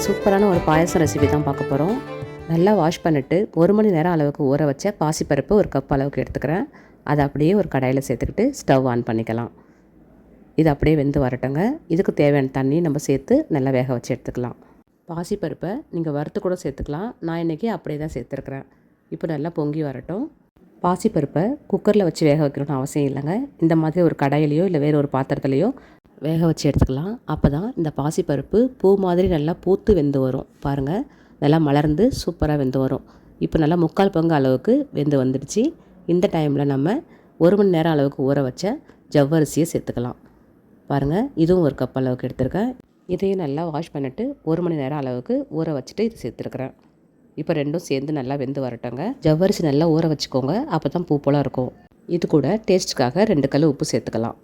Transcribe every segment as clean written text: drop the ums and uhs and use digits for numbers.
சூப்பரான ஒரு பாயாசம் ரெசிபி தான் பார்க்க போகிறோம். நல்லா வாஷ் பண்ணிவிட்டு 1 மணி நேரம் அளவுக்கு ஊற வச்ச பாசிப்பருப்பு ஒரு கப் அளவுக்கு எடுத்துக்கிறேன். அதை அப்படியே ஒரு கடாயில் சேர்த்துக்கிட்டு ஸ்டவ் ஆன் பண்ணிக்கலாம். இது அப்படியே வெந்து வரட்டுங்க. இதுக்கு தேவையான தண்ணி நம்ம சேர்த்து நல்லா வேக வச்சு எடுத்துக்கலாம். பாசிப்பருப்பை நீங்கள் வறுத்து கூட சேர்த்துக்கலாம். நான் இன்றைக்கி அப்படியே தான் சேர்த்துருக்குறேன். இப்போ நல்லா பொங்கி வரட்டும். பாசிப்பருப்பை குக்கரில் வச்சு வேக வைக்கணும்னு அவசியம் இல்லைங்க. இந்த மாதிரி ஒரு கடாயிலையோ இல்லை வேறு ஒரு பாத்திரத்துலையோ வேக வச்சு எடுத்துக்கலாம். அப்போ தான் இந்த பாசிப்பருப்பு பூ மாதிரி நல்லா பூத்து வெந்து வரும். பாருங்கள், நல்லா மலர்ந்து சூப்பராக வெந்து வரும். இப்போ நல்லா 3/4 பங்கு அளவுக்கு வெந்து வந்துடுச்சு. இந்த டைமில் நம்ம 1 மணி நேரம் அளவுக்கு ஊற வச்ச ஜவ்வரிசியை சேர்த்துக்கலாம். பாருங்கள், இதுவும் ஒரு கப் அளவுக்கு எடுத்துருக்கேன். இதையும் நல்லா வாஷ் பண்ணிவிட்டு 1 மணி நேரம் அளவுக்கு ஊற வச்சுட்டு இது சேர்த்துருக்குறேன். இப்போ ரெண்டும் சேர்ந்து நல்லா வெந்து வரட்டுங்க. ஜவ்வரிசி நல்லா ஊற வச்சுக்கோங்க, அப்போ தான் பூ போல் இருக்கும். இது கூட டேஸ்ட்டுக்காக 2 கல் உப்பு சேர்த்துக்கலாம்.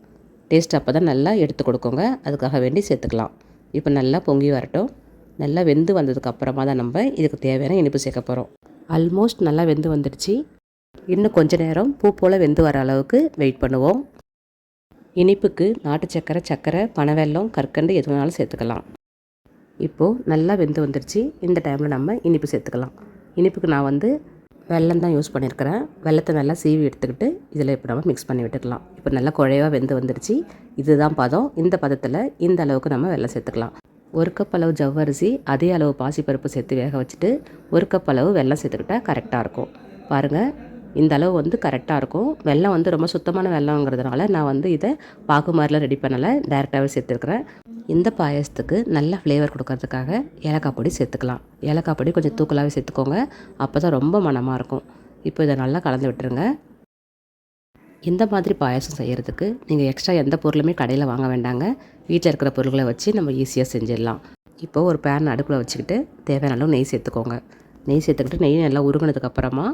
டேஸ்ட் அப்போ தான் நல்லா எடுத்து கொடுக்குங்க, அதுக்காக வேண்டி சேர்த்துக்கலாம். இப்போ நல்லா பொங்கி வரட்டும். நல்லா வெந்து வந்ததுக்கப்புறமா தான் நம்ம இதுக்கு தேவையான இனிப்பு சேர்க்க போகிறோம். ஆல்மோஸ்ட் நல்லா வெந்து வந்துடுச்சு. இன்னும் கொஞ்சம் நேரம் பூ போல் வெந்து வர அளவுக்கு வெயிட் பண்ணுவோம். இனிப்புக்கு நாட்டு சக்கரை, சக்கரை, பனவெல்லம், கற்கண்டு எது வேணாலும் சேர்த்துக்கலாம். இப்போது நல்லா வெந்து வந்துடுச்சு. இந்த டைமில் நம்ம இனிப்பு சேர்த்துக்கலாம். இனிப்புக்கு நான் வெல்லம் தான் யூஸ் பண்ணியிருக்கிறேன். வெல்லத்தை நல்லா சீவி எடுத்துக்கிட்டு இதில் இப்போ நம்ம மிக்ஸ் பண்ணி விட்டுக்கலாம். இப்போ நல்லா குழைவாக வெந்து வந்துடுச்சு. இதுதான் பதம். இந்த பதத்தில் இந்த அளவுக்கு நம்ம வெல்லம் சேர்த்துக்கலாம். 1 கப் அளவு ஜவ்வரிசி, அதே அளவு பாசிப்பருப்பு சேர்த்து வேக வச்சுட்டு 1 கப் அளவு வெல்லம் சேர்த்துக்கிட்டால் கரெக்டாக இருக்கும். பாருங்கள், இந்த அளவு கரெக்டாக இருக்கும். வெல்லம் ரொம்ப சுத்தமான வெல்லங்கிறதுனால நான் இதை பாகு மாதிரிலாம் ரெடி பண்ணலை, டைரெக்டாகவே சேர்த்துருக்குறேன். இந்த பாயசத்துக்கு நல்ல ஃப்ளேவர் கொடுக்கறதுக்காக ஏலக்காய் பொடி சேர்த்துக்கலாம். ஏலக்காய் பொடி கொஞ்சம் தூக்கலாகவே சேர்த்துக்கோங்க, அப்போ தான் ரொம்ப மணமாக இருக்கும். இப்போ இதை நல்லா கலந்து விட்டுருங்க. இந்த மாதிரி பாயசம் செய்கிறதுக்கு நீங்கள் எக்ஸ்ட்ரா எந்த பொருளுமே கடையில் வாங்க வேண்டாங்க. வீட்டில் இருக்கிற பொருட்களை வச்சு நம்ம ஈஸியாக செஞ்சிடலாம். இப்போது ஒரு பேன் அடுப்பில் வச்சுக்கிட்டு தேவையான அளவு நெய் சேர்த்துக்கோங்க. நெய் சேர்த்துக்கிட்டு நெய் நல்லா உருகுனதுக்கப்புறமா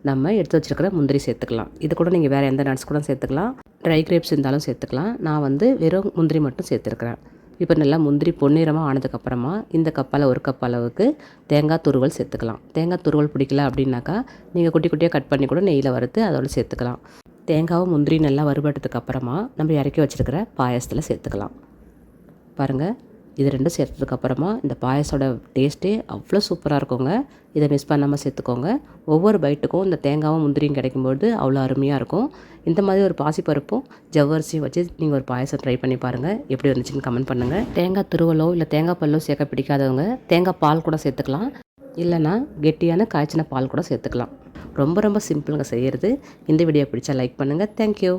நம்ம எடுத்து வச்சுருக்கிற முந்திரி சேர்த்துக்கலாம். இது கூட நீங்கள் வேறு எந்த நட்ஸ் கூட சேர்த்துக்கலாம். ட்ரை கிரேப்ஸ் இருந்தாலும் சேர்த்துக்கலாம். நான் வெறும் முந்திரி மட்டும் சேர்த்துருக்குறேன். இப்போ நல்லா முந்திரி பொன்னிறமாக ஆனதுக்கப்புறமா இந்த கப்பால் 1 கப் அளவுக்கு தேங்காய் துருவல் சேர்த்துக்கலாம். தேங்காய் துருவல் பிடிக்கல அப்படின்னாக்கா நீங்கள் குட்டி குட்டியாக கட் பண்ணி கூட நெய்யில் வறுத்து அதோட சேர்த்துக்கலாம். தேங்காவும் முந்திரி நல்லா வறுபட்டதுக்கப்புறமா நம்ம இறக்கி வச்சுருக்கிற பாயசத்தில் சேர்த்துக்கலாம். பாருங்கள், இது ரெண்டும் சேர்த்ததுக்கப்புறமா இந்த பாயசோட டேஸ்ட்டே அவ்வளோ சூப்பராக இருக்குங்க. இதை மிஸ் பண்ணாமல் சேர்த்துக்கோங்க. ஒவ்வொரு பைட்டுக்கும் இந்த தேங்காவும் முந்திரியும் கிடைக்கும்போது அவ்வளோ அருமையாக இருக்கும். இந்த மாதிரி ஒரு பாசிப்பருப்பும் ஜவ்வரிசியும் வச்சு நீங்கள் ஒரு பாயசம் ட்ரை பண்ணி பாருங்கள். எப்படி வந்துச்சுன்னு கமெண்ட் பண்ணுங்கள். தேங்காய் துருவலோ இல்லை தேங்காய் பல்லோ சேர்க்க பிடிக்காதவங்க தேங்காய் பால் கூட சேர்த்துக்கலாம். இல்லைனா கெட்டியான காய்ச்சின பால் கூட சேர்த்துக்கலாம். ரொம்ப ரொம்ப சிம்பிளுங்க செய்கிறது. இந்த வீடியோ பிடிச்சா லைக் பண்ணுங்கள். தேங்க்யூ.